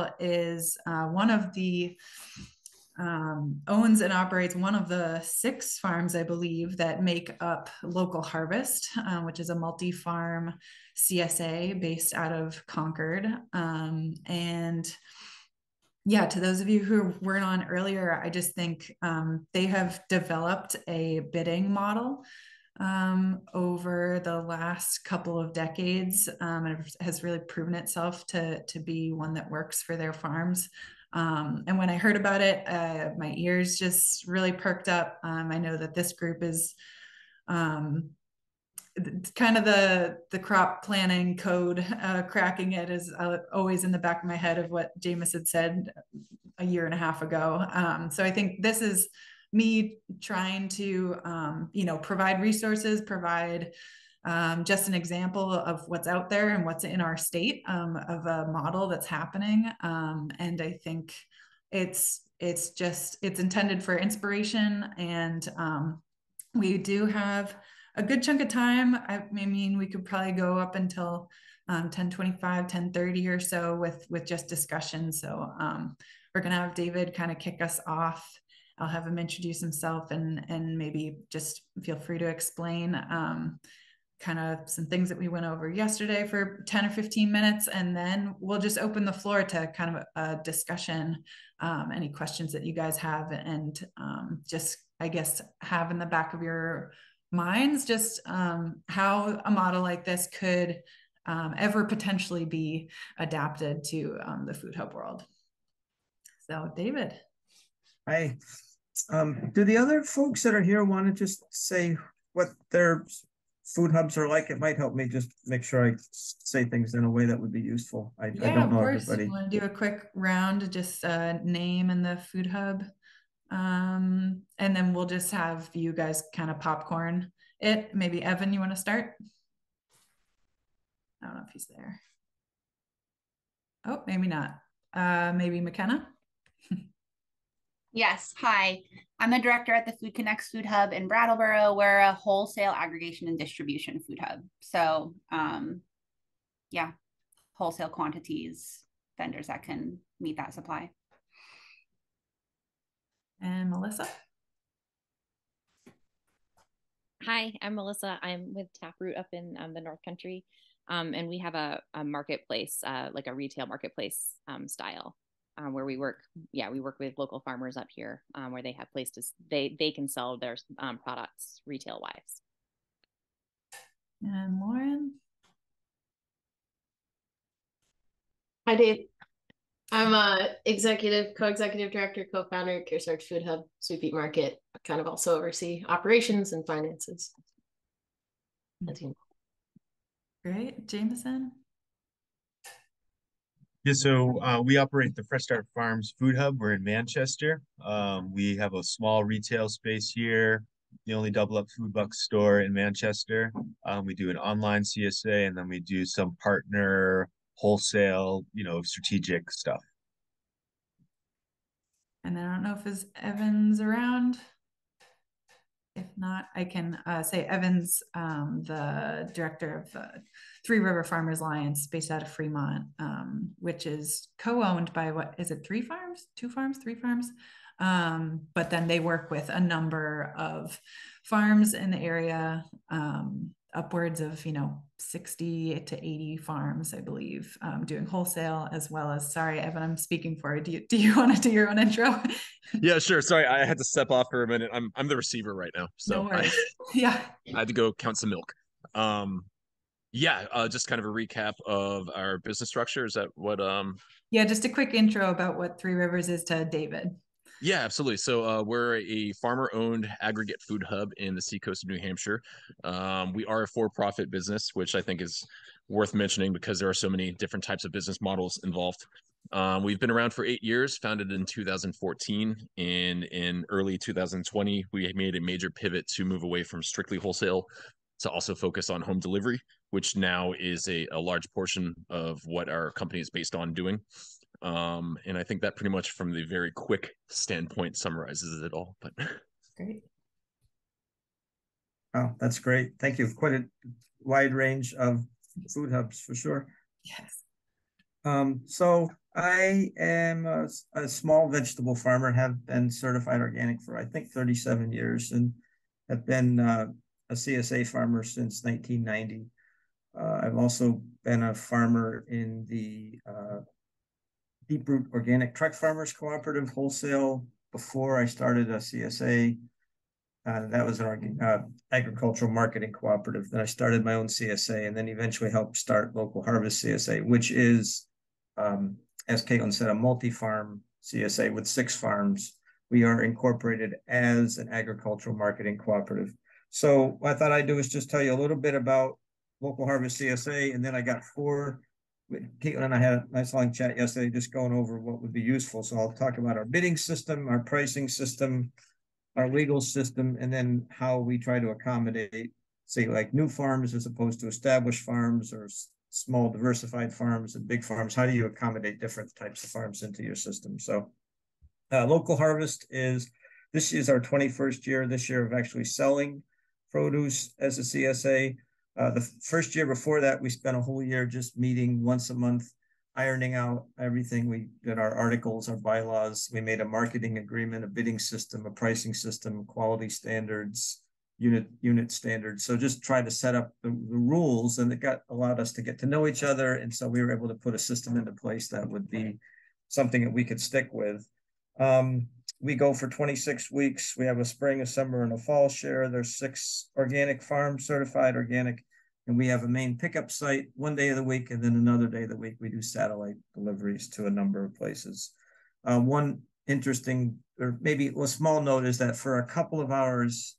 Trumble is one of the owns and operates one of the 6 farms, I believe, that make up Local Harvest, which is a multi-farm CSA based out of Concord. And yeah, to those of you who weren't on earlier, I just think they have developed a bidding model over the last couple of decades. And it has really proven itself to be one that works for their farms. And when I heard about it, my ears just really perked up. I know that this group is kind of the crop planning code. Cracking it is always in the back of my head of what Jameis had said a year and a half ago. So I think this is me trying to provide resources, provide just an example of what's out there and what's in our state, of a model that's happening. And I think it's intended for inspiration. And we do have a good chunk of time. I mean, we could probably go up until 10:25, 10:30 or so with just discussion. So we're going to have David kind of kick us off. I'll have him introduce himself and maybe just feel free to explain kind of some things that we went over yesterday for 10 or 15 minutes. And then we'll just open the floor to kind of a discussion, any questions that you guys have, and just, I guess, have in the back of your minds just how a model like this could ever potentially be adapted to the food hub world. So David. Hi. Do the other folks that are here want to just say what their food hubs are like? It might help me just make sure I say things in a way that would be useful. I don't know everybody. You want to do a quick round, just name and the food hub. And then we'll just have you guys kind of popcorn it. Maybe Evan, you want to start? I don't know if he's there. Oh, maybe not. Maybe McKenna? Yes. Hi, I'm the director at the Food Connects Food Hub in Brattleboro. We're a wholesale aggregation and distribution food hub. So yeah, wholesale quantities, vendors that can meet that supply. And Melissa? Hi, I'm Melissa. I'm with Taproot up in the North Country. And we have a marketplace, like a retail marketplace style. Where we work with local farmers up here, where they have places they can sell their products retail wise. And Lauren? Hi, Dave. I'm a co-executive director, co-founder, Kearsarge Food Hub, Sweet Beet Market. I kind of also oversee operations and finances. Great. Jameson? Yeah, so we operate the Fresh Start Farms Food Hub. We're in Manchester. We have a small retail space here, the only double up food buck store in Manchester. We do an online CSA, and then we do some partner wholesale, strategic stuff. And then I don't know if Evan's around. If not, I can say Evan's the director of the Three River Farmers Alliance based out of Fremont, which is co-owned by, what is it, 3 farms? 2 farms? 3 farms? But then they work with a number of farms in the area, upwards of 60 to 80 farms, I believe, doing wholesale as well as, sorry, Evan, I'm speaking for you. Do you want to do your own intro? Yeah, sure. Sorry, I had to step off for a minute. I'm the receiver right now, so no worries. Yeah, I had to go count some milk. Just kind of a recap of our business structure. Is that what? Yeah, just a quick intro about what Three Rivers is to David. Yeah, absolutely. So we're a farmer-owned aggregate food hub in the seacoast of New Hampshire. We are a for-profit business, which I think is worth mentioning because there are so many different types of business models involved. We've been around for 8 years, founded in 2014. In early 2020, we made a major pivot to move away from strictly wholesale to also focus on home delivery, which now is a large portion of what our company is based on doing. And I think that pretty much from the very quick standpoint summarizes it all. But great. Oh, that's great. Thank you. Quite a wide range of food hubs for sure. Yes. So I am a small vegetable farmer, have been certified organic for I think 37 years, and have been a CSA farmer since 1990. I've also been a farmer in the Deep Root Organic Truck Farmers Cooperative Wholesale before I started a CSA. That was an agricultural marketing cooperative. Then I started my own CSA, and then eventually helped start Local Harvest CSA, which is, as Caitlin said, a multi-farm CSA with 6 farms. We are incorporated as an agricultural marketing cooperative. So what I thought I'd do is just tell you a little bit about Local Harvest CSA, and then I got 4. Caitlin and I had a nice long chat yesterday, just going over what would be useful. So I'll talk about our bidding system, our pricing system, our legal system, and then how we try to accommodate, say, like new farms as opposed to established farms, or small diversified farms and big farms. How do you accommodate different types of farms into your system? So Local Harvest this is our 21st year this year of actually selling produce as a CSA. The first year before that, we spent a whole year just meeting once a month, ironing out everything. We did our articles, our bylaws. We made a marketing agreement, a bidding system, a pricing system, quality standards, unit standards. So just try to set up the rules, and it allowed us to get to know each other. And so we were able to put a system into place that would be something that we could stick with. We go for 26 weeks. We have a spring, a summer, and a fall share. There's 6 organic farms, certified organic, and we have a main pickup site one day of the week, and then another day of the week we do satellite deliveries to a number of places. One interesting, or maybe a small note, is that for a couple of hours,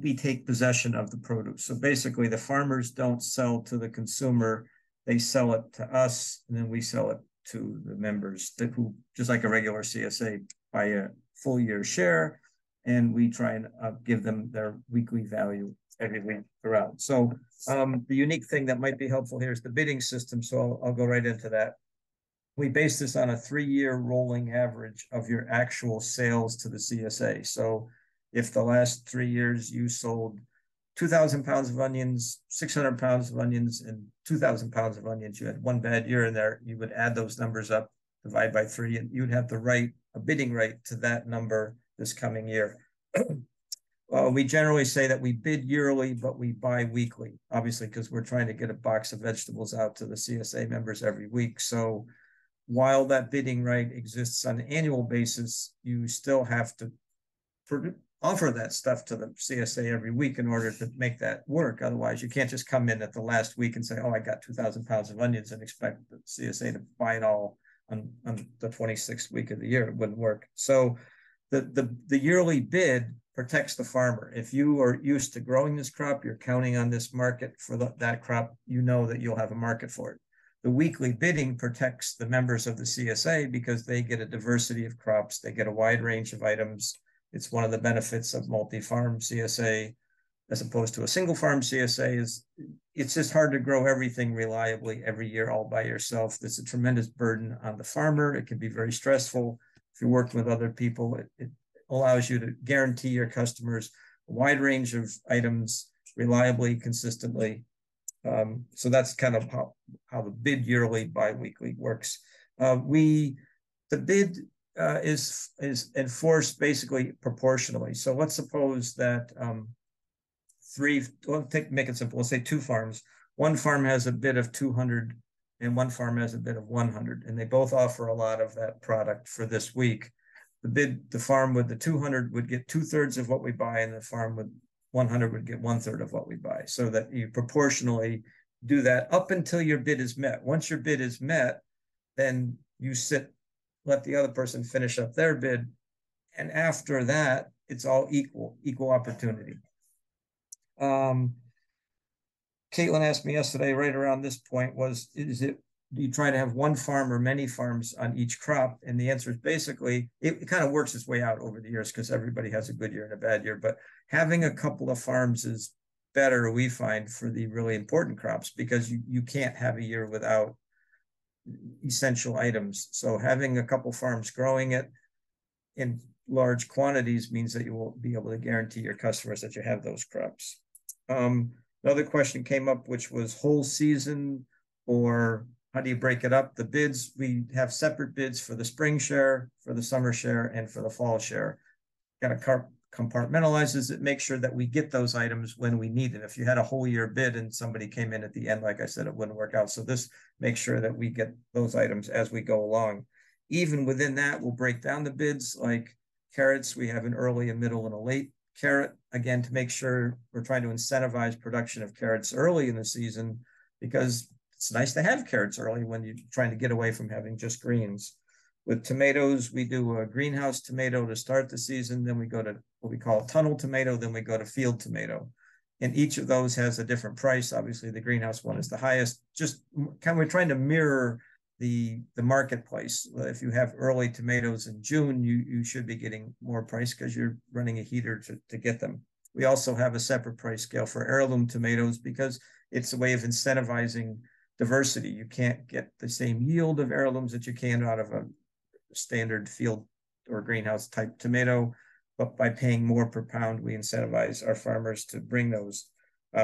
we take possession of the produce. So basically the farmers don't sell to the consumer, they sell it to us, and then we sell it to the members who, just like a regular CSA, buy a full year share, and we try and give them their weekly value every week throughout. So the unique thing that might be helpful here is the bidding system. So I'll go right into that. We base this on a 3-year rolling average of your actual sales to the CSA. So if the last 3 years you sold 2,000 pounds of onions, 600 pounds of onions, and 2,000 pounds of onions, you had one bad year in there, you would add those numbers up, divide by 3, and you'd have a bidding right to that number this coming year. We generally say that we bid yearly, but we buy weekly, obviously, because we're trying to get a box of vegetables out to the CSA members every week. So while that bidding right exists on an annual basis, you still have to offer that stuff to the CSA every week in order to make that work. Otherwise, you can't just come in at the last week and say, oh, I got 2,000 pounds of onions, and expect the CSA to buy it all on the 26th week of the year. It wouldn't work. So the yearly bid protects the farmer. If you are used to growing this crop, you're counting on this market for that crop, you know that you'll have a market for it. The weekly bidding protects the members of the CSA because they get a diversity of crops. They get a wide range of items. It's one of the benefits of multi-farm CSA as opposed to a single farm CSA. It's just hard to grow everything reliably every year all by yourself. There's a tremendous burden on the farmer. It can be very stressful. If you're working with other people, it allows you to guarantee your customers a wide range of items reliably, consistently. So that's kind of how the bid yearly, bi-weekly works. The bid is enforced basically proportionally. So let's suppose that make it simple. Let's say 2 farms. One farm has a bid of 200 and one farm has a bid of 100, and they both offer a lot of that product for this week. The farm with the 200 would get 2/3 of what we buy, and the farm with 100 would get 1/3 of what we buy, so that you proportionally do that up until your bid is met. Once your bid is met, then you let the other person finish up their bid. And after that, it's all equal opportunity. Caitlin asked me yesterday, right around this point, do you try to have one farm or many farms on each crop? And the answer is basically, it kind of works its way out over the years because everybody has a good year and a bad year. But having a couple of farms is better, we find, for the really important crops, because you can't have a year without essential items. So having a couple farms growing it in large quantities means that you will be able to guarantee your customers that you have those crops. Another question came up, which was whole season Or how do you break it up? The bids, we have separate bids for the spring share, for the summer share, and for the fall share. Kind of compartmentalizes it, make sure that we get those items when we need them. If you had a whole year bid and somebody came in at the end, like I said, it wouldn't work out. So this makes sure that we get those items as we go along. Even within that, we'll break down the bids. Like carrots, we have an early, a middle, and a late carrot, again, to make sure we're trying to incentivize production of carrots early in the season, because it's nice to have carrots early when you're trying to get away from having just greens. With tomatoes, we do a greenhouse tomato to start the season. Then we go to what we call tunnel tomato. Then we go to field tomato. And each of those has a different price. Obviously, the greenhouse one is the highest. Just kind of we're trying to mirror the marketplace. If you have early tomatoes in June, you should be getting more price because you're running a heater to get them. We also have a separate price scale for heirloom tomatoes because it's a way of incentivizing diversity. You can't get the same yield of heirlooms that you can out of a standard field or greenhouse type tomato, but by paying more per pound, we incentivize our farmers to bring those.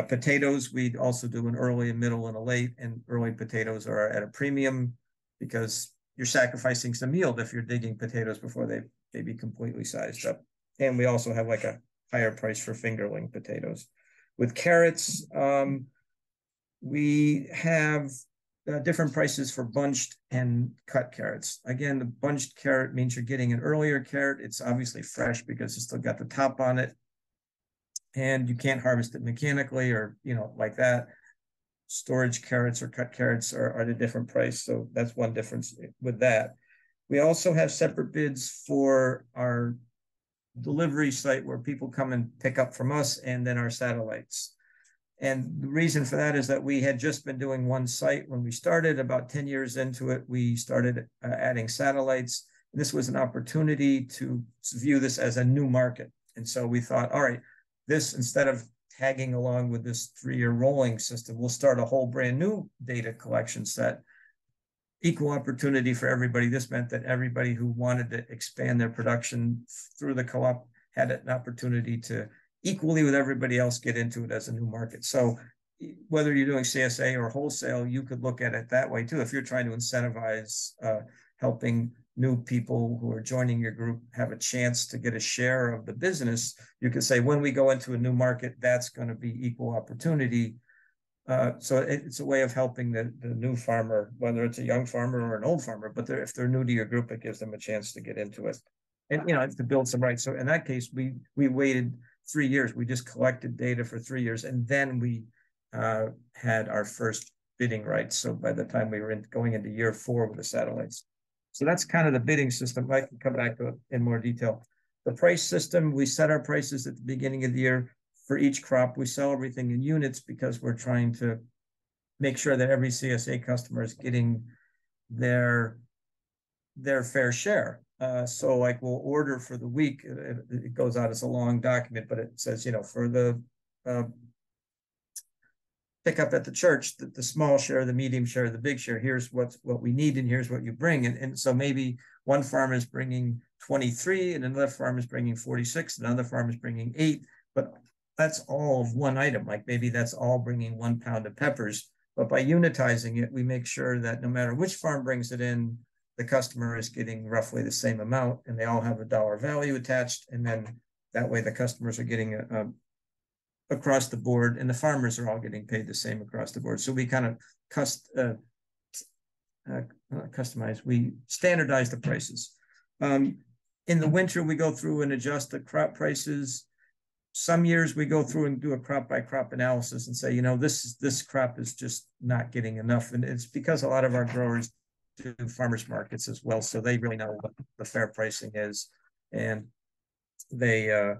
Potatoes, we also do an early, a middle, and a late, and early potatoes are at a premium because you're sacrificing some yield if you're digging potatoes before they be completely sized up. And we also have like a higher price for fingerling potatoes. With carrots, we have different prices for bunched and cut carrots. Again, the bunched carrot means you're getting an earlier carrot. It's obviously fresh because it's still got the top on it. And you can't harvest it mechanically or, like that. Storage carrots or cut carrots are at a different price. So that's one difference with that. We also have separate bids for our delivery site where people come and pick up from us, and then our satellites. And the reason for that is that we had just been doing one site when we started. About 10 years into it, we started adding satellites. This was an opportunity to view this as a new market. And so we thought, all right, this, instead of tagging along with this 3-year rolling system, we'll start a whole brand new data collection set. Equal opportunity for everybody. This meant that everybody who wanted to expand their production through the co-op had an opportunity to equally with everybody else get into it as a new market. So whether you're doing CSA or wholesale, you could look at it that way too. If you're trying to incentivize helping new people who are joining your group have a chance to get a share of the business, you could say, when we go into a new market, that's going to be equal opportunity. So it's a way of helping the new farmer, whether it's a young farmer or an old farmer, but if they're new to your group, it gives them a chance to get into it. And, to build some rights. So in that case, we waited 3 years. We just collected data for 3 years, and then we had our first bidding rights. So by the time we were going into year 4 with the satellites. So that's kind of the bidding system. I can come back to it in more detail. The price system, we set our prices at the beginning of the year for each crop. We sell everything in units because we're trying to make sure that every CSA customer is getting their fair share. So like we'll order for the week, it goes out as a long document, but it says, for the pick up at the church, the small share, the medium share, the big share, here's what we need and here's what you bring. And so maybe one farm is bringing 23 and another farm is bringing 46, another farm is bringing 8, but that's all of one item. Like maybe that's all bringing 1 pound of peppers, but by unitizing it, we make sure that no matter which farm brings it in, the customer is getting roughly the same amount and they all have a dollar value attached. And then that way the customers are getting across the board and the farmers are all getting paid the same across the board. So we kind of customize, we standardize the prices. In the winter, we go through and adjust the crop prices. Some years we go through and do a crop by crop analysis and say, this crop is just not getting enough. And it's because a lot of our growers do farmers markets as well. So they really know what the fair pricing is. And they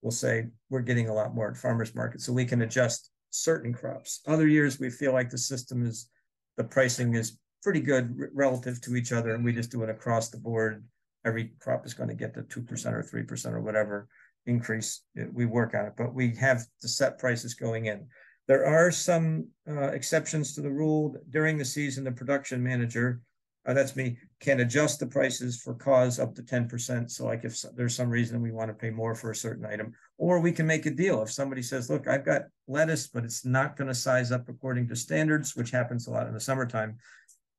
will say, we're getting a lot more at farmers markets. So we can adjust certain crops. Other years, we feel like the pricing is pretty good relative to each other. And we just do it across the board. Every crop is going to get the 2% or 3% or whatever increase. We work on it, but we have the set prices going in. There are some exceptions to the rule. During the season, the production manager, that's me, can adjust the prices for cause up to 10%. So like if there's some reason we want to pay more for a certain item, Or we can make a deal. If somebody says, look, I've got lettuce, but it's not going to size up according to standards, which happens a lot in the summertime,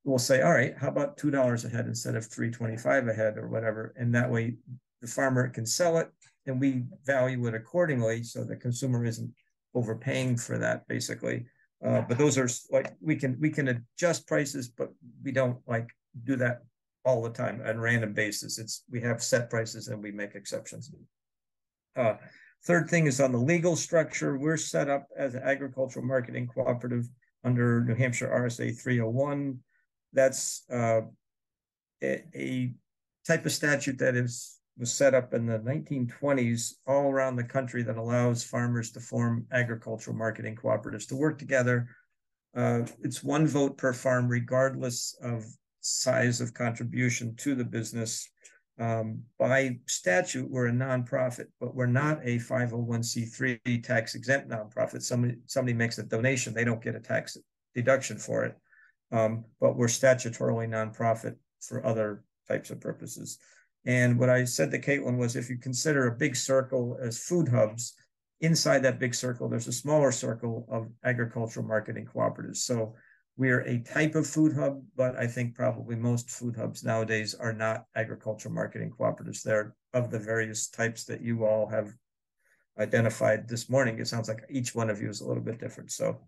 we'll say, all right, how about $2 a head instead of $3.25 a head or whatever? And that way the farmer can sell it and we value it accordingly so the consumer isn't overpaying for that, basically. But those are like, we can adjust prices, but we don't like do that all the time on a random basis. We have set prices and we make exceptions. Third thing is on the legal structure. We're set up as an agricultural marketing cooperative under New Hampshire RSA 301. That's a type of statute that was set up in the 1920s all around the country that allows farmers to form agricultural marketing cooperatives to work together. It's one vote per farm, regardless of size of contribution to the business. By statute, we're a nonprofit, but we're not a 501c3 tax exempt nonprofit. Somebody makes a donation, they don't get a tax deduction for it. But we're statutorily nonprofit for other types of purposes. And what I said to Caitlin was, if you consider a big circle as food hubs, inside that big circle, there's a smaller circle of agricultural marketing cooperatives. So we're a type of food hub, but I think probably most food hubs nowadays are not agricultural marketing cooperatives. They're of the various types that you all have identified this morning. It sounds like each one of you is a little bit different. So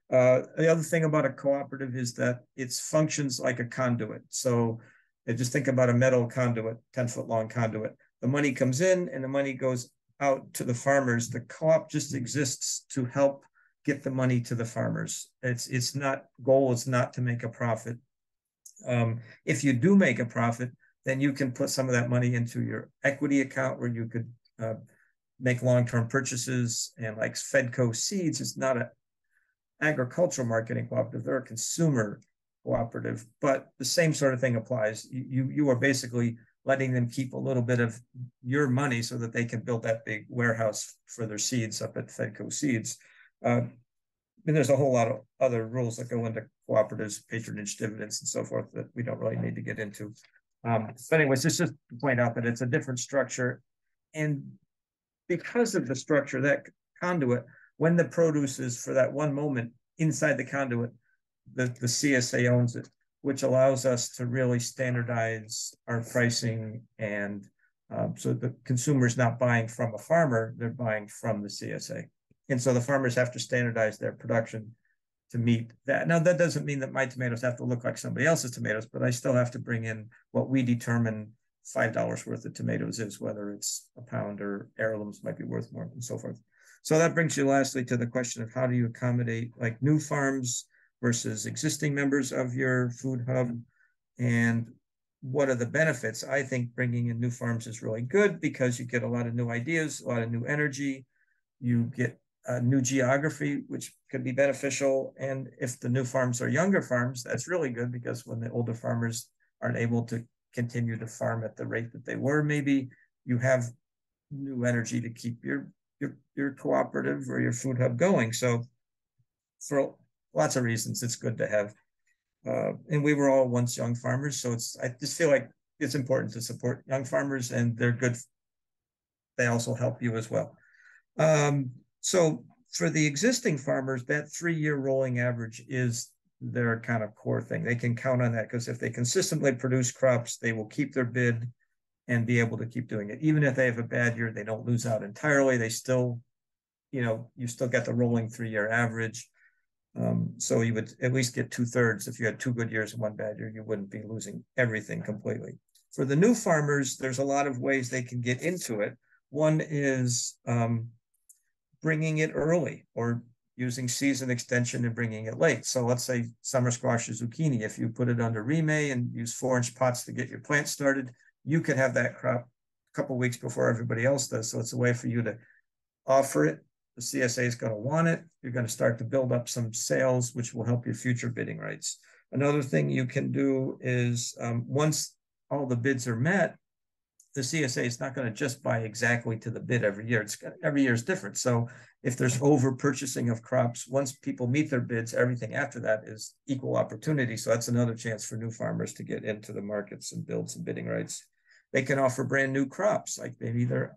the other thing about a cooperative is that it functions like a conduit. So just think about a metal conduit, 10-foot long conduit. The money comes in and the money goes out to the farmers. The co-op just exists to help get the money to the farmers. Its goal is not to make a profit. If you do make a profit, then you can put some of that money into your equity account where you could make long-term purchases. And like Fedco Seeds is not an agricultural marketing cooperative, they're a consumer cooperative, but the same sort of thing applies. You are basically letting them keep a little bit of your money so that they can build that big warehouse for their seeds up at Fedco Seeds. And there's a whole lot of other rules that go into cooperatives, patronage dividends and so forth that we don't really need to get into. But anyways, it's just to point out that it's a different structure. And because of the structure, that conduit, when the produce is for that one moment inside the conduit, the CSA owns it, which allows us to really standardize our pricing. And so the consumer is not buying from a farmer, they're buying from the CSA. And so the farmers have to standardize their production to meet that. Now, that doesn't mean that my tomatoes have to look like somebody else's tomatoes, but I still have to bring in what we determine $5 worth of tomatoes is, whether it's a pound or heirlooms might be worth more and so forth. So that brings you lastly to the question of how do you accommodate like new farms versus existing members of your food hub, and what are the benefits? I think bringing in new farms is really good because you get a lot of new ideas, a lot of new energy, you get a new geography, which could be beneficial. And if the new farms are younger farms, that's really good because when the older farmers aren't able to continue to farm at the rate that they were, maybe you have new energy to keep your cooperative or your food hub going. So for lots of reasons, it's good to have. And we were all once young farmers, so I just feel like it's important to support young farmers, and they're good. They also help you as well. So for the existing farmers, that 3-year rolling average is their kind of core thing. They can count on that because if they consistently produce crops, they will keep their bid and be able to keep doing it. Even if they have a bad year, they don't lose out entirely. They still, you still get the rolling 3-year average. So you would at least get 2/3. If you had 2 good years and 1 bad year, you wouldn't be losing everything completely. For the new farmers, there's a lot of ways they can get into it. One is bringing it early or using season extension and bringing it late. So let's say summer squash or zucchini, if you put it under remay and use 4-inch pots to get your plant started, you could have that crop a couple of weeks before everybody else does. So it's a way for you to offer it. The CSA is going to want it. You're going to start to build up some sales, which will help your future bidding rights. Another thing you can do is once all the bids are met, the CSA is not going to just buy exactly to the bid every year. Every year is different. So if there's over purchasing of crops, once people meet their bids, everything after that is equal opportunity. So that's another chance for new farmers to get into the markets and build some bidding rights. They can offer brand new crops, like maybe they're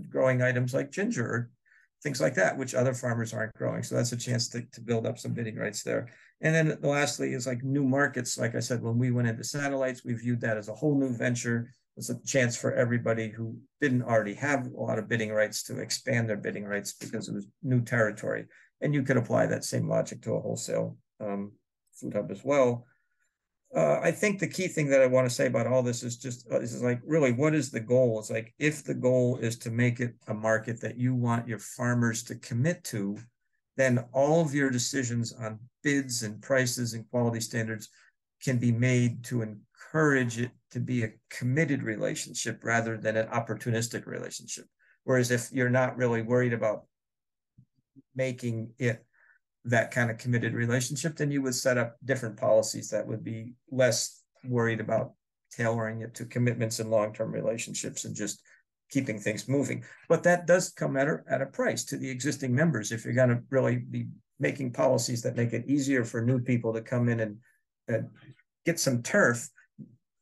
growing items like ginger or things like that, which other farmers aren't growing. So that's a chance to build up some bidding rights there. And then lastly is like new markets. Like I said, when we went into satellites, we viewed that as a whole new venture. It's a chance for everybody who didn't already have a lot of bidding rights to expand their bidding rights because it was new territory. And you could apply that same logic to a wholesale food hub as well. I think the key thing that I want to say about all this is just is like, really, what is the goal? It's like, if the goal is to make it a market that you want your farmers to commit to, then all of your decisions on bids and prices and quality standards can be made to encourage it to be a committed relationship rather than an opportunistic relationship. Whereas if you're not really worried about making it that kind of committed relationship, then you would set up different policies that would be less worried about tailoring it to commitments and long-term relationships and just keeping things moving. But that does come at a price to the existing members. If you're going to really be making policies that make it easier for new people to come in and get some turf,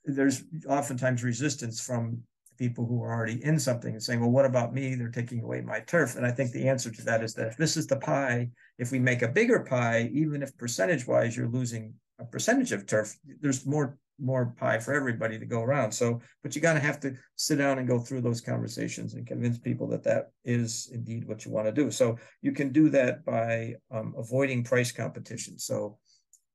there's oftentimes resistance from people who are already in something and saying, well, what about me? They're taking away my turf. And I think the answer to that is that if this is the pie, if we make a bigger pie, even if percentage-wise you're losing a percentage of turf, there's more pie for everybody to go around. So, but you got to have to sit down and go through those conversations and convince people that that is indeed what you want to do. So you can do that by avoiding price competition. So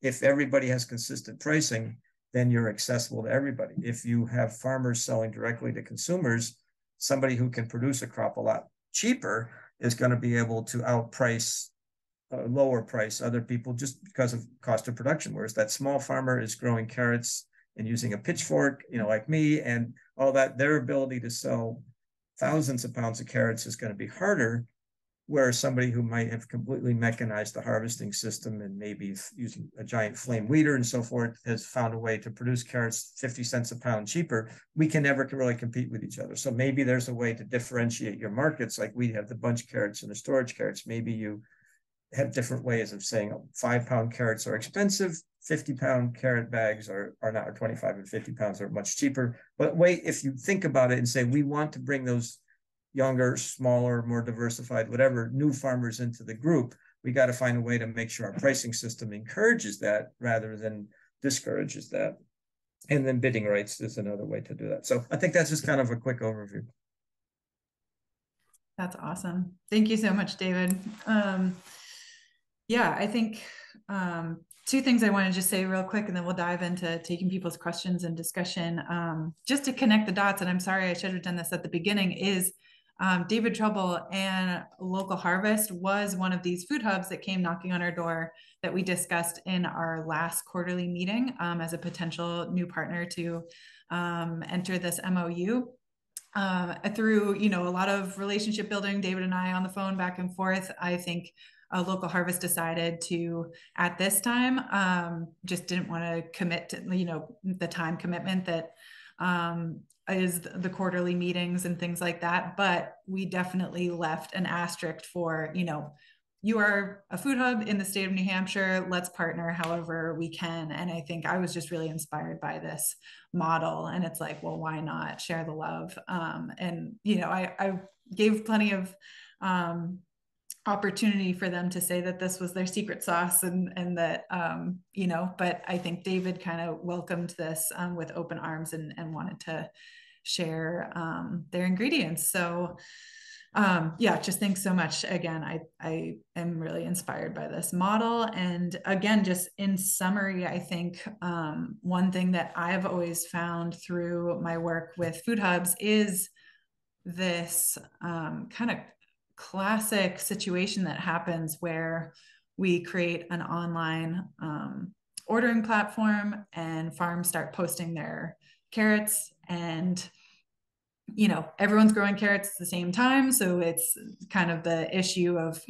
if everybody has consistent pricing, then you're accessible to everybody. If you have farmers selling directly to consumers, somebody who can produce a crop a lot cheaper is going to be able to outprice, lower price other people just because of cost of production. Whereas that small farmer is growing carrots and using a pitchfork, like me and all that, their ability to sell thousands of pounds of carrots is going to be harder. Whereas somebody who might have completely mechanized the harvesting system and maybe using a giant flame weeder and so forth has found a way to produce carrots 50 cents a pound cheaper, we can never really compete with each other. So maybe there's a way to differentiate your markets. Like we have the bunch carrots and the storage carrots. Maybe you have different ways of saying 5-pound carrots are expensive, 50-pound carrot bags are not, or 25 and 50 pounds are much cheaper. But wait, if you think about it and say, we want to bring those younger, smaller, more diversified, whatever, new farmers into the group, we got to find a way to make sure our pricing system encourages that rather than discourages that. And then bidding rights is another way to do that. So I think that's just kind of a quick overview. That's awesome. Thank you so much, David. Yeah, I think two things I want to just say real quick, and then we'll dive into taking people's questions and discussion. Just to connect the dots, and I'm sorry I should have done this at the beginning, is David Trumble and Local Harvest was one of these food hubs that came knocking on our door that we discussed in our last quarterly meeting as a potential new partner to enter this MOU. Through, a lot of relationship building, David and I on the phone back and forth, I think Local Harvest decided to, at this time, just didn't want to commit to, the time commitment that is the quarterly meetings and things like that. But we definitely left an asterisk for, you are a food hub in the state of New Hampshire, let's partner however we can. And I think I was just really inspired by this model. And it's like, well, why not share the love? And, I gave plenty of opportunity for them to say that this was their secret sauce and that, but I think David kind of welcomed this with open arms and wanted to share their ingredients. So just thanks so much. Again, I am really inspired by this model. And again, just in summary, I think one thing that I've always found through my work with food hubs is this kind of classic situation that happens where we create an online ordering platform and farms start posting their carrots, and everyone's growing carrots at the same time. So it's kind of the issue of,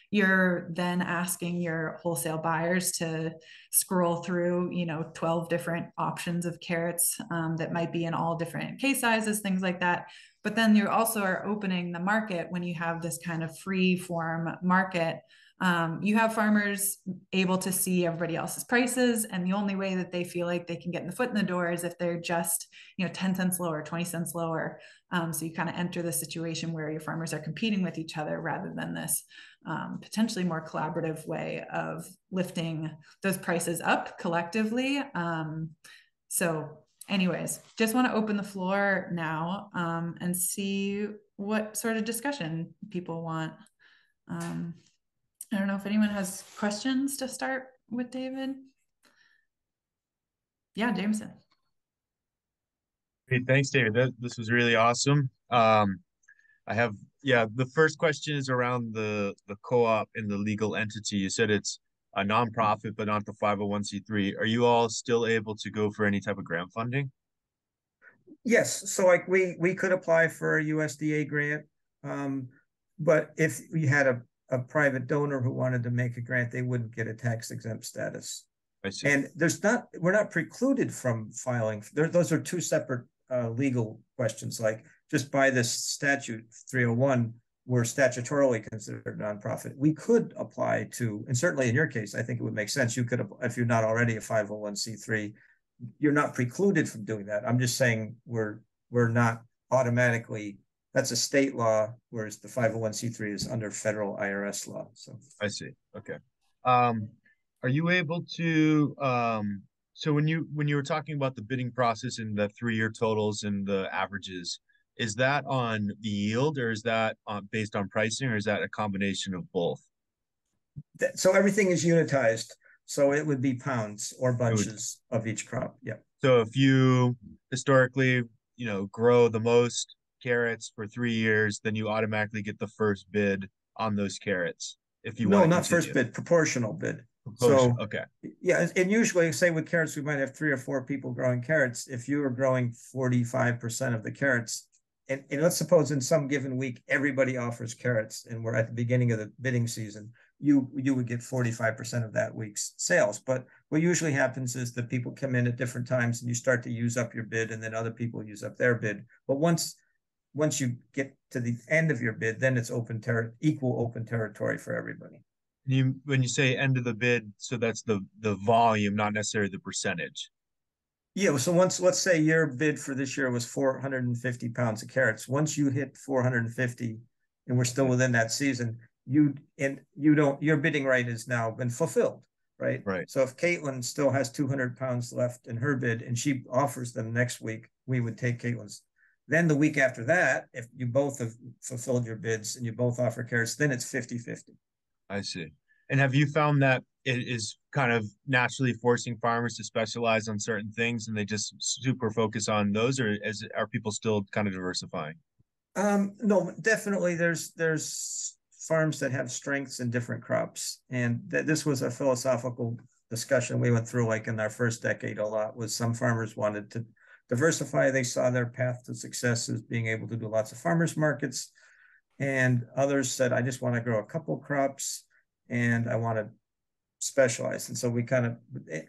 you're then asking your wholesale buyers to scroll through, 12 different options of carrots that might be in all different case sizes, things like that. But then you also are opening the market when you have this kind of free form market You have farmers able to see everybody else's prices, and the only way that they feel like they can get in the foot in the door is if they're just, 10 cents lower, 20 cents lower. So you kind of enter the situation where your farmers are competing with each other rather than this potentially more collaborative way of lifting those prices up collectively. So anyways, just want to open the floor now and see what sort of discussion people want. I don't know if anyone has questions to start with David. Yeah, Jameson. Hey, thanks, David. This was really awesome. I have, the first question is around the co-op and the legal entity. You said it's a nonprofit, but not the 501c3. Are you all still able to go for any type of grant funding? Yes, so like we could apply for a USDA grant, but if we had a private donor who wanted to make a grant, they wouldn't get a tax exempt status. I see. And we're not precluded from filing. Those are two separate legal questions. Like just by this statute 301, we're statutorily considered a nonprofit. We could apply to, and certainly in your case, I think it would make sense. You could, if you're not already a 501c3, you're not precluded from doing that. I'm just saying we're not automatically. That's a state law, whereas the 501c3 is under federal IRS law. So I see. Okay. Are you able to so when you were talking about the bidding process and the 3-year totals and the averages, is that on the yield, or is that based on pricing, or is that a combination of both? So everything is unitized. So it would be pounds or bunches of each crop. Yeah. So if you historically, grow the most carrots for 3 years, then you automatically get the first bid on those carrots. If you want to not first bid, proportional bid. So okay. Yeah, and usually say with carrots, we might have 3 or 4 people growing carrots. If you are growing 45% of the carrots, and let's suppose in some given week, everybody offers carrots and we're at the beginning of the bidding season, you would get 45% of that week's sales. But what usually happens is that people come in at different times and you start to use up your bid, and then other people use up their bid. But once you get to the end of your bid, then it's equal open territory for everybody. When you say end of the bid, so that's the volume, not necessarily the percentage. Yeah, so let's say your bid for this year was 450 pounds of carrots. Once you hit 450, and we're still within that season, your bidding right has now been fulfilled, right? Right. So if Caitlin still has 200 pounds left in her bid and she offers them next week, we would take Caitlin's. Then the week after that, if you both have fulfilled your bids and you both offer carrots, then it's 50-50. I see. And have you found that it is kind of naturally forcing farmers to specialize on certain things and they just super focus on those, or are people still kind of diversifying? No, definitely there's farms that have strengths in different crops. And this was a philosophical discussion we went through like in our first decade a lot, was some farmers wanted to diversify. They saw their path to success as being able to do lots of farmers markets. And others said, I just want to grow a couple crops and I want to specialize. And so we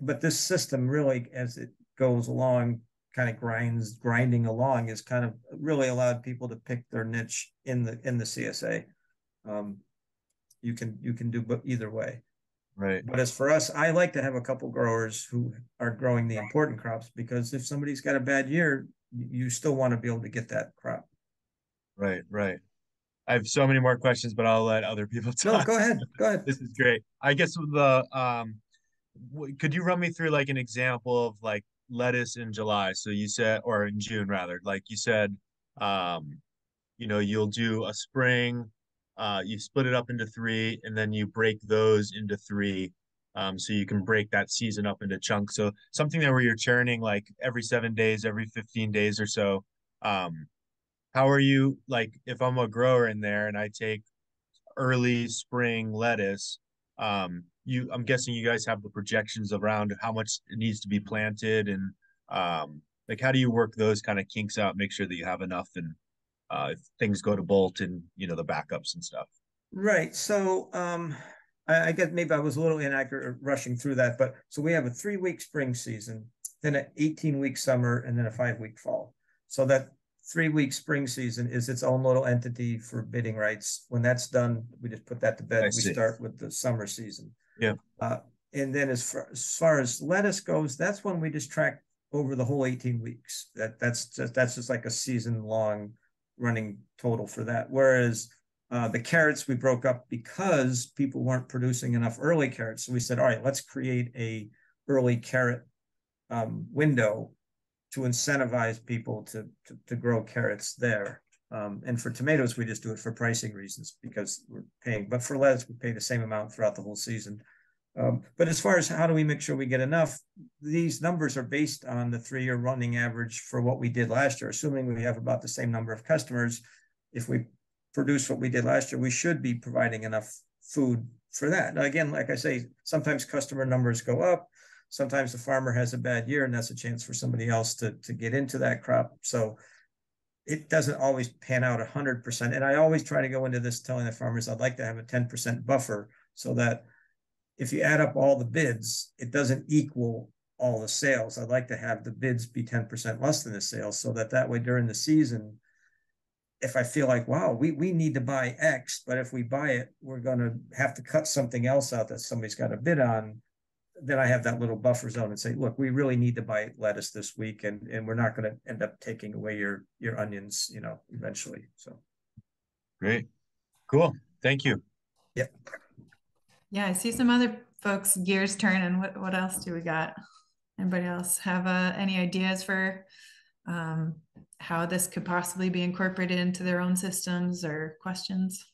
but this system really, as it goes along, kind of grinding along, is kind of really allowed people to pick their niche in the CSA. You can do either way. Right. But as for us, I like to have a couple growers who are growing the important crops, because if somebody's got a bad year, you still want to be able to get that crop. Right. I have so many more questions, but I'll let other people talk. No, go ahead. This is great. I guess could you run me through like an example of like lettuce in July? So you said, or in June rather, like you said, you'll do a spring, you split it up into 3, and then you break those into 3. So you can break that season up into chunks. So something where you're churning like every 7 days, every 15 days or so. How are you, like, if I'm a grower in there and I take early spring lettuce, I'm guessing you guys have the projections around how much it needs to be planted, and like how do you work those kind of kinks out, make sure that you have enough, and if things go to bolt and the backups and stuff. Right. So I guess maybe I was a little inaccurate rushing through that, but so we have a 3-week spring season, then an 18-week summer, and then a 5-week fall. So that 3 week spring season is its own little entity for bidding rights. When that's done, we just put that to bed. We start with the summer season. Yeah. And then as far as lettuce goes, that's when we just track over the whole 18 weeks. That's just like a season long running total for that. Whereas the carrots we broke up because people weren't producing enough early carrots. So we said, all right, let's create a early carrot window to incentivize people to grow carrots there. And for tomatoes, we just do it for pricing reasons because we're paying, but for lettuce, we pay the same amount throughout the whole season. But as far as how do we make sure we get enough, these numbers are based on the 3-year running average for what we did last year, assuming we have about the same number of customers. If we produce what we did last year, we should be providing enough food for that. Now, again, like I say, sometimes customer numbers go up. Sometimes the farmer has a bad year and that's a chance for somebody else to get into that crop. So it doesn't always pan out 100%. And I always try to go into this telling the farmers, I'd like to have a 10% buffer so that if you add up all the bids, it doesn't equal all the sales. I'd like to have the bids be 10% less than the sales so that way during the season, if I feel like, wow, we need to buy X, but if we buy it, we're going to have to cut something else out that somebody's got a bid on, then I have that little buffer zone and say, look, we really need to buy lettuce this week and we're not going to end up taking away your onions, eventually. So. Great. Cool. Thank you. Yep. Yeah, I see some other folks gears turning. What else do we got? Anybody else have any ideas for how this could possibly be incorporated into their own systems or questions?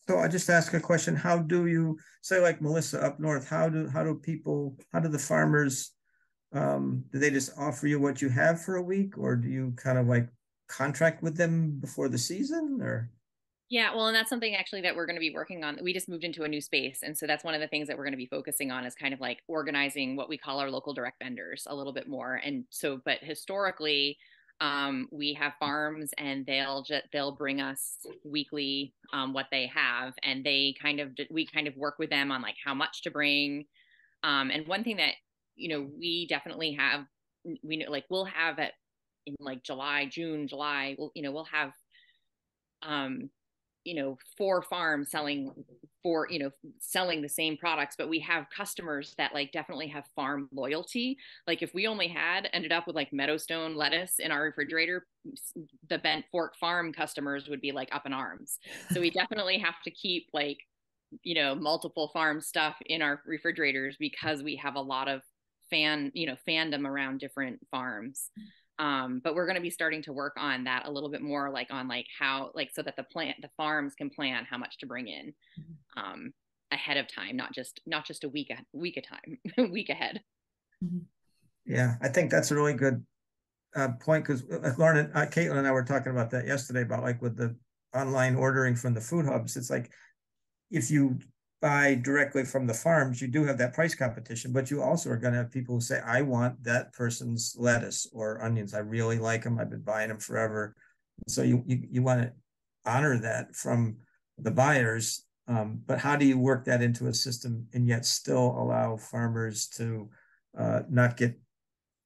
So I just ask a question. How do you say, like Melissa up north, how do the farmers, do they just offer you what you have for a week, or do you kind of like contract with them before the season, or? Yeah, well, and that's something actually that we're going to be working on. We just moved into a new space. And so that's one of the things that we're going to be focusing on is kind of like organizing what we call our local direct vendors a little bit more. And so, but historically, we have farms and they'll bring us weekly what they have, and we kind of work with them on like how much to bring. And one thing that we definitely have, we'll have it in like June, July. We'll have 4 farms selling the same products, but we have customers that like definitely have farm loyalty. Like if we only ended up with like Meadowstone lettuce in our refrigerator, the Bent Fork Farm customers would be like up in arms. So we definitely have to keep like multiple farm stuff in our refrigerators because we have a lot of fandom around different farms. But we're going to be starting to work on that a little bit more, like on like how, like, so that the farms can plan how much to bring in, ahead of time, not just a week a time, a week ahead. Yeah, I think that's a really good point, because Lauren and Caitlin and I were talking about that yesterday about like with the online ordering from the food hubs. It's like if you buy directly from the farms, you do have that price competition, but you also are going to have people who say, I want that person's lettuce or onions. I really like them. I've been buying them forever. So you want to honor that from the buyers. But how do you work that into a system and yet still allow farmers to not get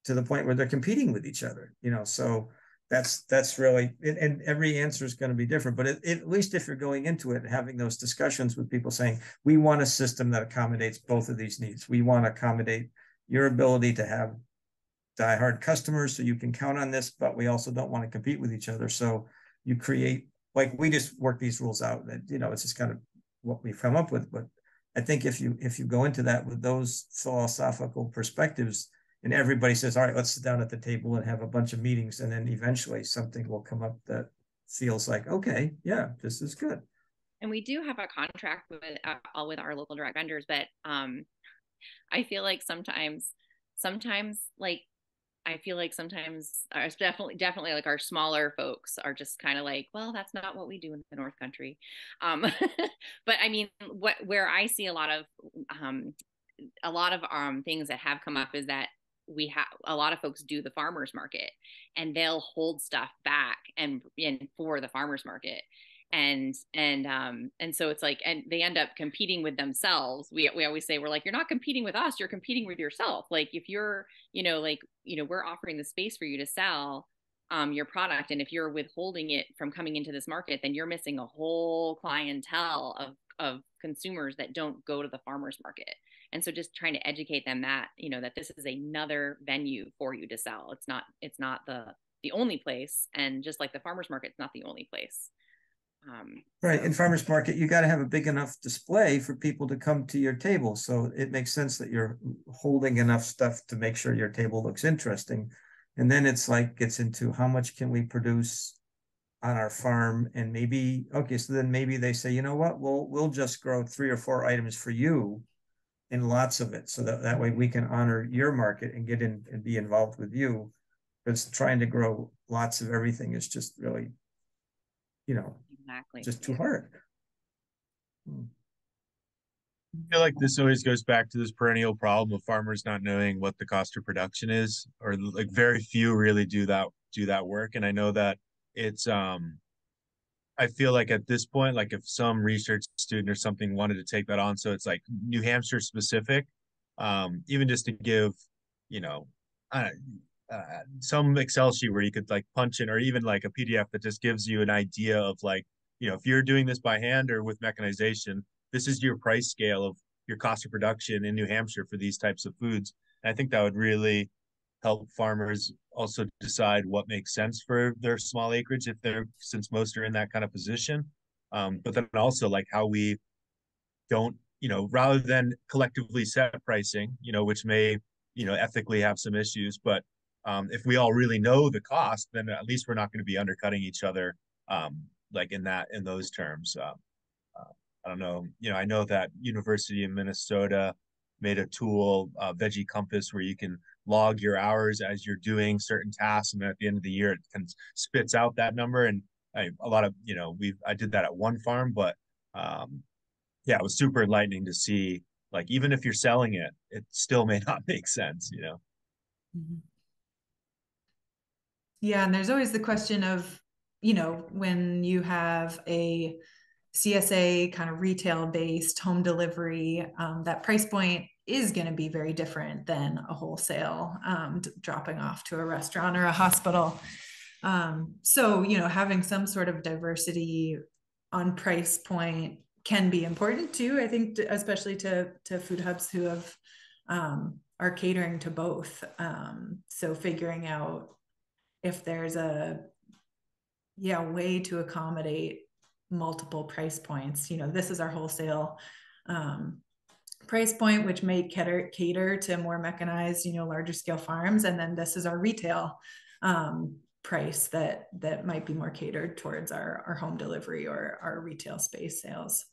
to the point where they're competing with each other? So that's really, and every answer is going to be different, but at least if you're going into it, having those discussions with people saying, we want a system that accommodates both of these needs. We want to accommodate your ability to have diehard customers so you can count on this, but we also don't want to compete with each other. So you create, like, we just work these rules out that, it's just kind of what we've come up with. But I think if you go into that with those philosophical perspectives, and everybody says, all right, let's sit down at the table and have a bunch of meetings. And then eventually something will come up that feels like, okay, yeah, this is good. And we do have a contract with our local direct vendors, but I feel like sometimes like, definitely like our smaller folks are just kind of like, well, that's not what we do in the North Country. But I mean, where I see a lot of things that have come up is that we have a lot of folks do the farmers market, and they'll hold stuff back and for the farmers market. And so it's like, and they end up competing with themselves. We always say, we're like, you're not competing with us, you're competing with yourself. Like if you're, we're offering the space for you to sell your product, and if you're withholding it from coming into this market, then you're missing a whole clientele of consumers that don't go to the farmers market. And so just trying to educate them that, that this is another venue for you to sell. It's not the only place. And just like the farmers market, it's not the only place. Right. In farmers market, you got to have a big enough display for people to come to your table. So it makes sense that you're holding enough stuff to make sure your table looks interesting. And then it's like, gets into how much can we produce on our farm? And maybe, okay, so then maybe they say, you know what, we'll just grow 3 or 4 items for you and lots of it. So that way we can honor your market and get in and be involved with you. Because trying to grow lots of everything is just really, exactly, just too hard. I feel like this always goes back to this perennial problem of farmers not knowing what the cost of production is, or like very few really do that work. And I know that it's I feel like at this point, like if some research student or something wanted to take that on, so it's like New Hampshire specific, even just to give, some Excel sheet where you could like punch in, or even like a PDF that just gives you an idea of like, if you're doing this by hand or with mechanization, this is your price scale of your cost of production in New Hampshire for these types of foods. And I think that would really help farmers also decide what makes sense for their small acreage since most are in that kind of position. But then also like how we don't, rather than collectively set pricing, which may, ethically have some issues, but if we all really know the cost, then at least we're not going to be undercutting each other, like in those terms. I don't know, I know that University of Minnesota made a tool, Veggie Compass, where you can log your hours as you're doing certain tasks, and then at the end of the year it kind of spits out that number. And a lot of, I did that at one farm, but yeah, it was super enlightening to see, like, even if you're selling it, it still may not make sense, Mm-hmm. Yeah, and there's always the question of, when you have a CSA kind of retail-based home delivery, that price point is going to be very different than a wholesale dropping off to a restaurant or a hospital. So, having some sort of diversity on price point can be important too. I think, especially to food hubs who have are catering to both. So figuring out if there's a way to accommodate multiple price points. This is our wholesale price point, which may cater to more mechanized, larger scale farms. And then this is our retail price that might be more catered towards our home delivery or our retail space sales.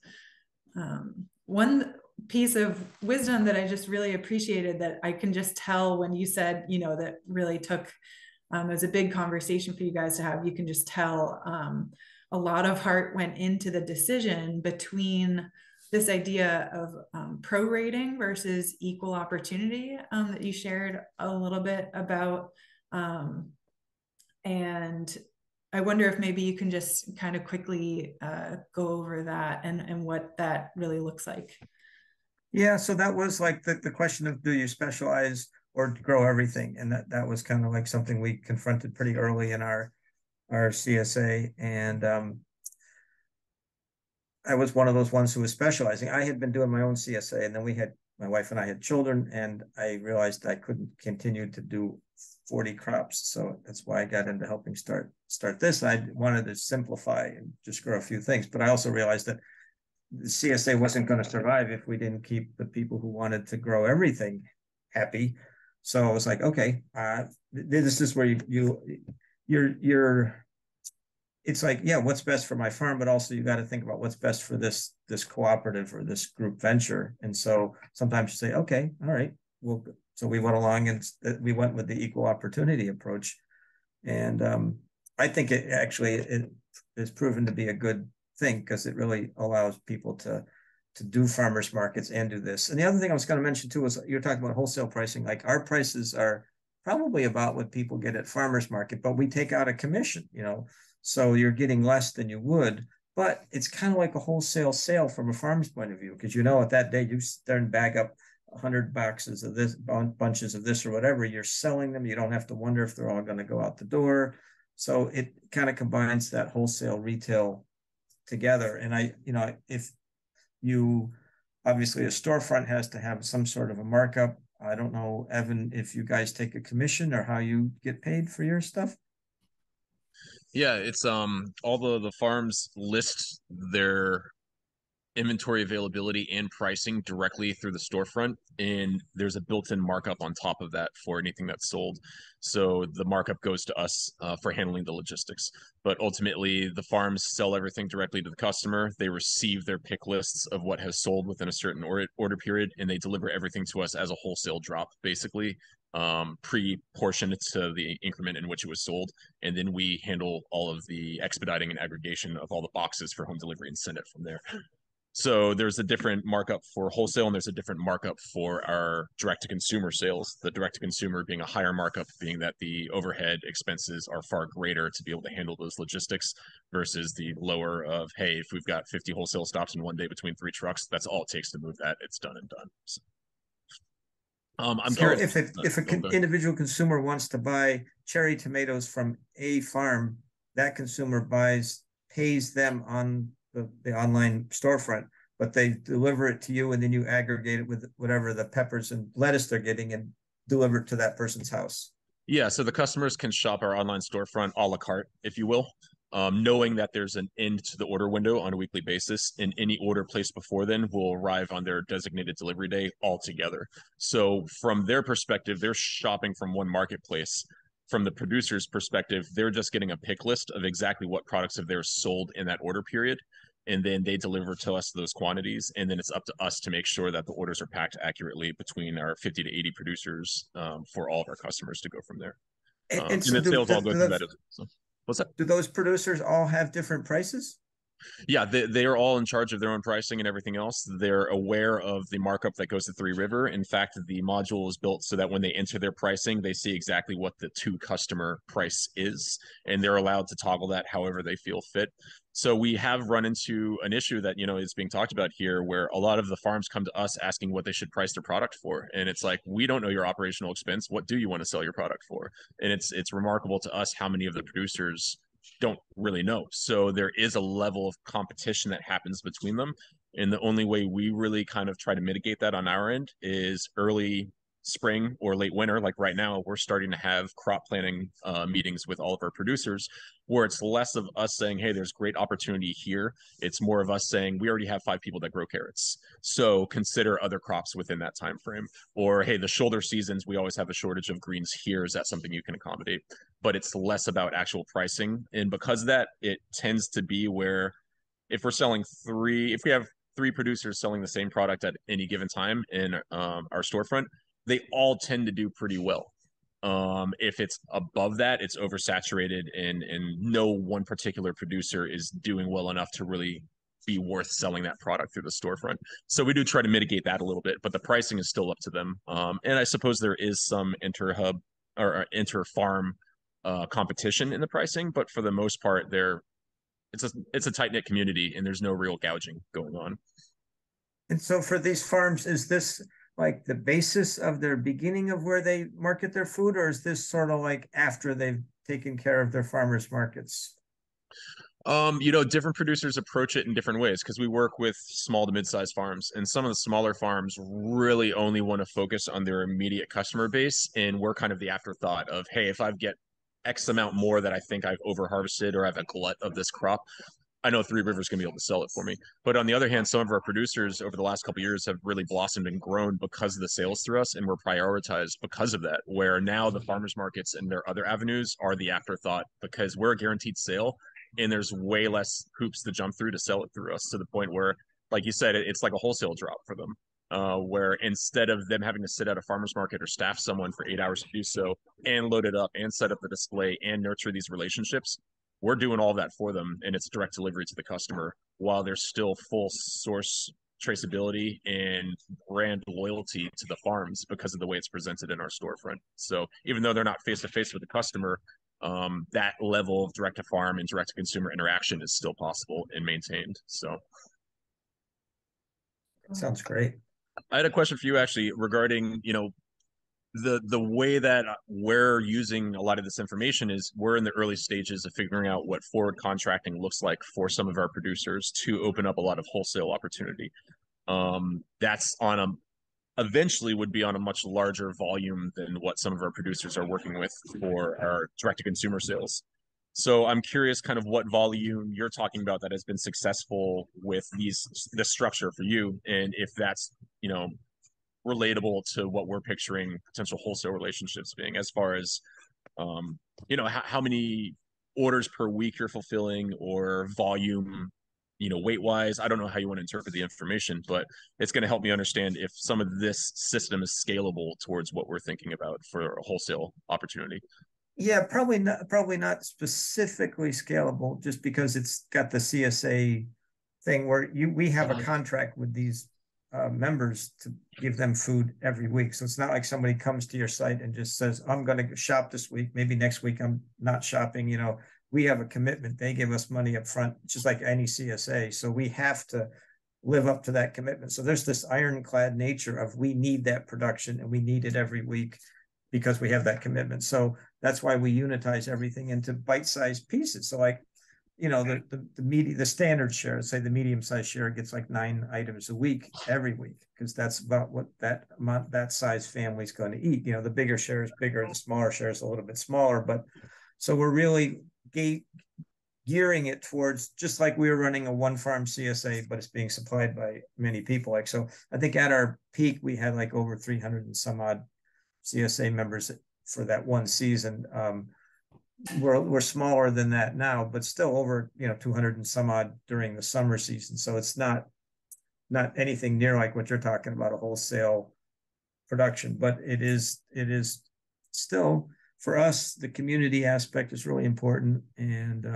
One piece of wisdom that I just really appreciated, that I can just tell when you said, that really took, it was a big conversation for you guys to have. You can just tell a lot of heart went into the decision between this idea of prorating versus equal opportunity that you shared a little bit about. And I wonder if maybe you can just kind of quickly go over that and what that really looks like. Yeah, so that was like the question of, do you specialize or grow everything? And that was kind of like something we confronted pretty early in our CSA. And I was one of those ones who was specializing. I had been doing my own CSA, and then my wife and I had children, and I realized I couldn't continue to do 40 crops. So that's why I got into helping start this. I wanted to simplify and just grow a few things, but I also realized that the CSA wasn't going to survive if we didn't keep the people who wanted to grow everything happy. So I was like, okay, this is where you're it's like, yeah, what's best for my farm, but also you got to think about what's best for this cooperative or this group venture. And so sometimes you say, okay, all right, well, so we went along and we went with the equal opportunity approach. And I think it has proven to be a good thing, because it really allows people to to do farmers markets and do this. And the other thing I was going to mention too was you're talking about wholesale pricing. Like our prices are probably about what people get at farmers market, but we take out a commission, you know, so you're getting less than you would. But it's kind of like a wholesale sale from a farm's point of view, because you know at that day you start and bag up 100 boxes of this, bunches of this or whatever. You're selling them. You don't have to wonder if they're all going to go out the door. So it kind of combines that wholesale retail together. And I, you know, if you obviously a storefront has to have some sort of a markup. I don't know, Evan, if you guys take a commission or how you get paid for your stuff. Yeah, it's all the farms list their inventory availability and pricing directly through the storefront, and there's a built-in markup on top of that for anything that's sold. So the markup goes to us for handling the logistics, but ultimately the farms sell everything directly to the customer. They receive their pick lists of what has sold within a certain order period, and they deliver everything to us as a wholesale drop, basically pre-portioned to the increment in which it was sold, and then we handle all of the expediting and aggregation of all the boxes for home delivery and send it from there. So there's a different markup for wholesale and there's a different markup for our direct-to-consumer sales. The direct-to-consumer being a higher markup, being that the overhead expenses are far greater to be able to handle those logistics versus the lower of, hey, if we've got 50 wholesale stops in one day between 3 trucks, that's all it takes to move that. It's done and done. So, I'm curious. If an individual consumer wants to buy cherry tomatoes from a farm, that consumer pays them on the online storefront, but they deliver it to you and then you aggregate it with whatever the peppers and lettuce they're getting and deliver it to that person's house. Yeah, so the customers can shop our online storefront a la carte, if you will, knowing that there's an end to the order window on a weekly basis, and any order placed before then will arrive on their designated delivery day altogether. So from their perspective, they're shopping from one marketplace. From the producer's perspective, they're just getting a pick list of exactly what products of theirs sold in that order period, and then they deliver to us those quantities, and then it's up to us to make sure that the orders are packed accurately between our 50 to 80 producers for all of our customers to go from there. And so the sales all go through that. So, what's that? Do those producers all have different prices? Yeah, they are all in charge of their own pricing and everything else. They're aware of the markup that goes to Three River. In fact, the module is built so that when they enter their pricing, they see exactly what the to customer price is, and they're allowed to toggle that however they feel fit. So we have run into an issue that, you know, is being talked about here, where a lot of the farms come to us asking what they should price their product for. And it's like, we don't know your operational expense. What do you want to sell your product for? And it's remarkable to us how many of the producers don't really know. So there is a level of competition that happens between them. And the only way we really kind of try to mitigate that on our end is early spring or late winter. Like right now, we're starting to have crop planning meetings with all of our producers, where it's less of us saying, hey, there's great opportunity here. It's more of us saying, we already have 5 people that grow carrots, so consider other crops within that time frame. Or, hey, the shoulder seasons, we always have a shortage of greens here. Is that something you can accommodate? But it's less about actual pricing. And because of that, it tends to be where if we have 3 producers selling the same product at any given time in our storefront, they all tend to do pretty well. If it's above that, it's oversaturated, and no one particular producer is doing well enough to really be worth selling that product through the storefront. So we do try to mitigate that a little bit, but the pricing is still up to them. And I suppose there is some inter-hub or inter-farm competition in the pricing, but for the most part, it's a tight-knit community, and there's no real gouging going on. And so for these farms, is this like the basis of their beginning of where they market their food, or is this sort of like after they've taken care of their farmers markets? Different producers approach it in different ways, because we work with small to mid-sized farms, and some of the smaller farms really only want to focus on their immediate customer base, and we're kind of the afterthought of, hey, if I get X amount more that I think I've over harvested or I have a glut of this crop, I know Three Rivers going to be able to sell it for me. But on the other hand, some of our producers over the last couple of years have really blossomed and grown because of the sales through us, and we're prioritized because of that, where now the farmers markets and their other avenues are the afterthought, because we're a guaranteed sale and there's way less hoops to jump through to sell it through us, to the point where, like you said, it's like a wholesale drop for them. Where instead of them having to sit at a farmer's market or staff someone for 8 hours to do so and load it up and set up the display and nurture these relationships, we're doing all that for them, and it's direct delivery to the customer while there's still full source traceability and brand loyalty to the farms because of the way it's presented in our storefront. So even though they're not face to face with the customer, that level of direct to farm and direct to consumer interaction is still possible and maintained. So Sounds great. I had a question for you actually regarding, the way that we're using a lot of this information is we're in the early stages of figuring out what forward contracting looks like for some of our producers to open up a lot of wholesale opportunity. That's on a eventually would be on a much larger volume than what some of our producers are working with for our direct to consumer sales. So I'm curious kind of what volume you're talking about that has been successful with the structure for you, and if that's, relatable to what we're picturing potential wholesale relationships being, as far as how many orders per week you're fulfilling or volume, weight wise. I don't know how you want to interpret the information, but it's going to help me understand if some of this system is scalable towards what we're thinking about for a wholesale opportunity. Yeah, probably not specifically scalable, just because it's got the CSA thing where we have a contract with these members to give them food every week. So it's not like somebody comes to your site and just says, I'm going to shop this week. Maybe next week I'm not shopping. We have a commitment. They give us money up front, just like any CSA. So we have to live up to that commitment. So there's this ironclad nature of we need that production and we need it every week because we have that commitment. So that's why we unitize everything into bite-sized pieces. So like, the standard share, say the medium-sized share gets like 9 items a week every week, because that's about what that size family is going to eat. The bigger share is bigger, the smaller share is a little bit smaller. But so we're really gearing it towards, just like we were running a one farm CSA, but it's being supplied by many people. Like, so I think at our peak, we had like over 300 and some odd CSA members for that one season. We're smaller than that now, but still over 200 and some odd during the summer season. So it's not anything near like what you're talking about, a wholesale production, but it is still, for us, the community aspect is really important, and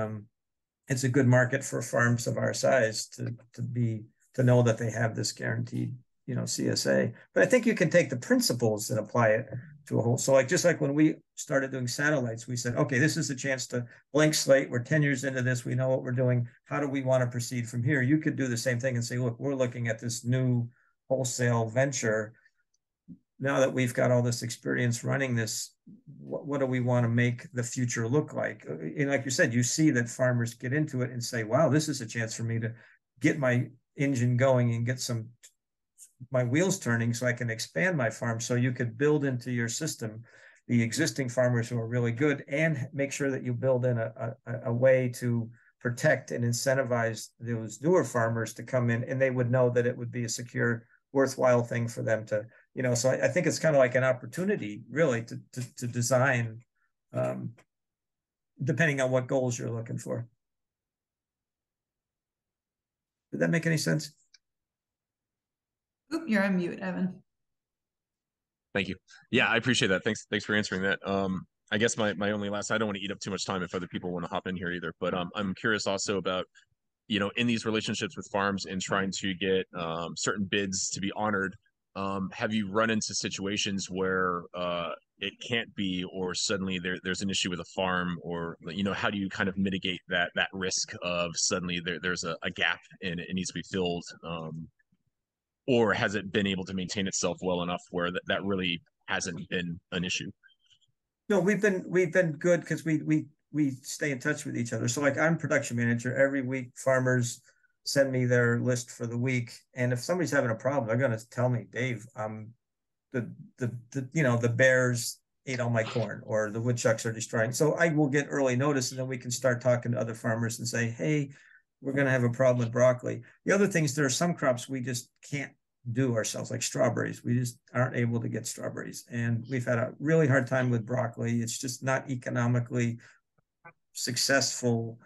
it's a good market for farms of our size to know that they have this guaranteed CSA. But I think you can take the principles and apply it to a whole. So just like when we started doing satellites, we said, okay, this is a chance to blank slate. We're 10 years into this. We know what we're doing. How do we want to proceed from here? You could do the same thing and say, look, we're looking at this new wholesale venture. Now that we've got all this experience running this, what do we want to make the future look like? And like you said, you see that farmers get into it and say, wow, this is a chance for me to get my engine going and get my wheels turning so I can expand my farm. So you could build into your system the existing farmers who are really good, and make sure that you build in a way to protect and incentivize those newer farmers to come in, and they would know that it would be a secure, worthwhile thing for them to, so I think it's kind of like an opportunity really to design, depending on what goals you're looking for. Did that make any sense? Oop, you're on mute, Evan. Thank you. Yeah, I appreciate that. Thanks for answering that. I guess my only last, I don't want to eat up too much time if other people want to hop in here either, but I'm curious also about, in these relationships with farms and trying to get certain bids to be honored. Have you run into situations where it can't be, or suddenly there's an issue with a farm, or how do you kind of mitigate that risk of suddenly there's a gap and it needs to be filled? Or has it been able to maintain itself well enough where that really hasn't been an issue? No, we've been good because we stay in touch with each other. So like, I'm production manager. Every week farmers send me their list for the week, and if somebody's having a problem, they're going to tell me, Dave, the bears ate all my corn, or the woodchucks are destroying. So I will get early notice, and then we can start talking to other farmers and say, hey, we're going to have a problem with broccoli. The other things, there are some crops we just can't do ourselves, like strawberries. We just aren't able to get strawberries, and we've had a really hard time with broccoli. It's just not economically successful,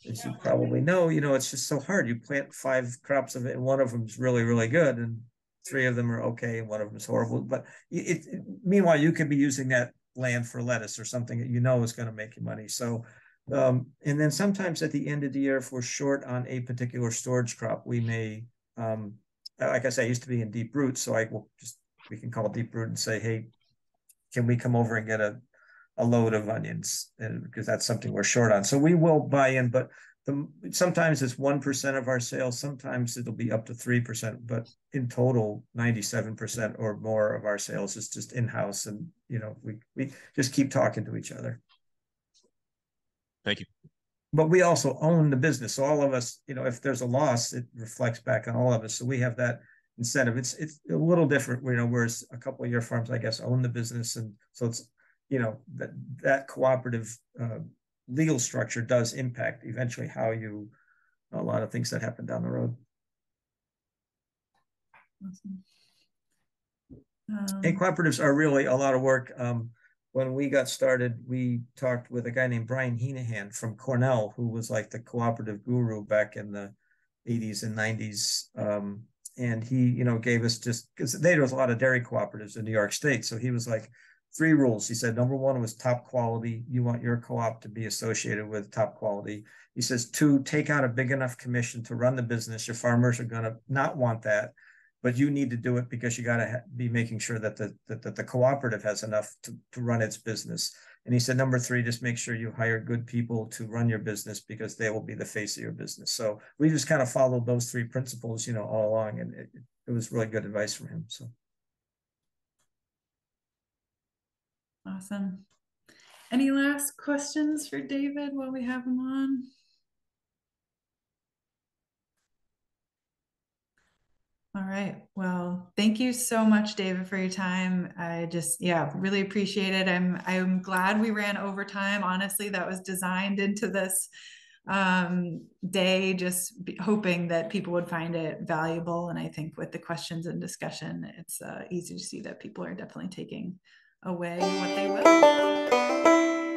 as you probably know. It's just so hard. You plant 5 crops of it, and one of them is really, really good, and 3 of them are okay, and one of them is horrible. But meanwhile, you could be using that land for lettuce or something that is going to make you money. So and then sometimes at the end of the year, if we're short on a particular storage crop, we may like I said, I used to be in Deep Root, so we can call Deep Root and say, hey, can we come over and get a load of onions? And because that's something we're short on. So we will buy in, but sometimes it's 1% of our sales, sometimes it'll be up to 3%, but in total, 97% or more of our sales is just in-house. And, we just keep talking to each other. Thank you. But we also own the business. So all of us, if there's a loss, it reflects back on all of us. So we have that incentive. It's a little different, whereas a couple of your farms, I guess, own the business. And so it's, that cooperative legal structure does impact eventually how a lot of things that happen down the road. Awesome. And cooperatives are really a lot of work. When we got started, we talked with a guy named Brian Heenahan from Cornell, who was like the cooperative guru back in the 80s and 90s. And he, gave us because there was a lot of dairy cooperatives in New York State. So he was like, 3 rules. He said, number 1 was top quality. You want your co-op to be associated with top quality. He says, 2, take out a big enough commission to run the business. Your farmers are going to not want that, but you need to do it because you got to be making sure that the cooperative has enough to run its business. And he said, number 3, just make sure you hire good people to run your business because they will be the face of your business. So we just kind of followed those 3 principles, all along. And it was really good advice from him. So. Awesome. Any last questions for David while we have him on? All right. Well, thank you so much, David, for your time. I just, really appreciate it. I'm glad we ran overtime. Honestly, that was designed into this day, just hoping that people would find it valuable. And I think with the questions and discussion, it's easy to see that people are definitely taking away what they will.